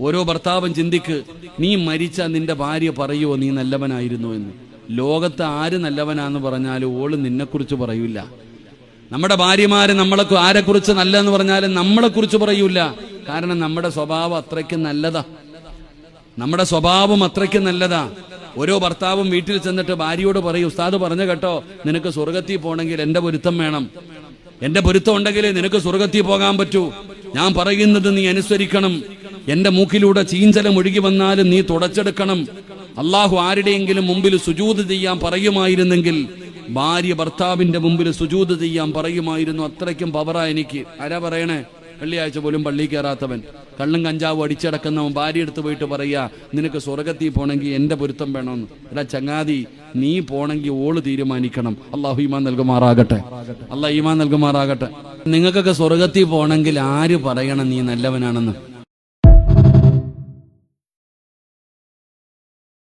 ഓരോ ഭർത്താവും ചിന്തിക്ക്, നീ മരിച്ചാൽ നിന്റെ ഭാര്യ പറയുമോ നീ നല്ലവനായിരുന്നു എന്ന്? ലോകത്ത് ആര് നല്ലവനാന്ന് പറഞ്ഞാലും ഓള് നിന്നെക്കുറിച്ച് പറയൂല. നമ്മുടെ ഭാര്യമാര് ആരെക്കുറിച്ച് നല്ലതെന്ന് പറഞ്ഞാലും നമ്മളെക്കുറിച്ച് പറയൂല. കാരണം നമ്മുടെ സ്വഭാവം അത്രയ്ക്ക് നല്ലതാ. നമ്മുടെ സ്വഭാവം അത്രയ്ക്ക് നല്ലതാ. ഓരോ ഭർത്താവും വീട്ടിൽ ചെന്നിട്ട് ഭാര്യയോട് പറയും, ഉസ്താദ് പറഞ്ഞു കേട്ടോ, നിനക്ക് സ്വർഗത്തിൽ പോകണമെങ്കിൽ എന്റെ പൊരുത്തം വേണം. എന്റെ പൊരുത്തം ഉണ്ടെങ്കിലേ നിനക്ക് സ്വർഗത്തിൽ പോകാൻ പറ്റൂ. ഞാൻ പറയുന്നത് നീ അനുസരിക്കണം. എന്റെ മൂക്കിലൂടെ ചീഞ്ചലം ഒഴുകി വന്നാലും നീ തുടച്ചെടുക്കണം. അള്ളാഹു ആരുടെയെങ്കിലും മുമ്പിൽ സുജൂദ് ചെയ്യാൻ പറയുമായിരുന്നെങ്കിൽ ഭാര്യ ഭർത്താവിന്റെ മുമ്പിൽ സുജൂദ് ചെയ്യാൻ പറയുമായിരുന്നു. അത്രയ്ക്കും പവറാ എനിക്ക്. ആരാ പറയണേ? വെള്ളിയാഴ്ച പോലും പള്ളി കയറാത്തവൻ, കള്ളും കഞ്ചാവും അടിച്ചടക്കുന്നവൻ ഭാര്യ എടുത്ത് പോയിട്ട് പറയാ, നിനക്ക് സ്വർഗത്തിൽ പോണെങ്കിൽ എന്റെ പൊരുത്തം വേണമെന്ന്. എടാ ചങ്ങാതി, നീ പോണെങ്കിൽ ഓള് തീരുമാനിക്കണം. അള്ളാഹു ഈമാൻ നൽകുമാറാകട്ടെ. അള്ളാഹ് ഈമാൻ നൽകുമാറാകട്ടെ. നിങ്ങൾക്കൊക്കെ സ്വർഗത്തിൽ പോണെങ്കിൽ ആര് പറയണം നീ നല്ലവനാണെന്ന്?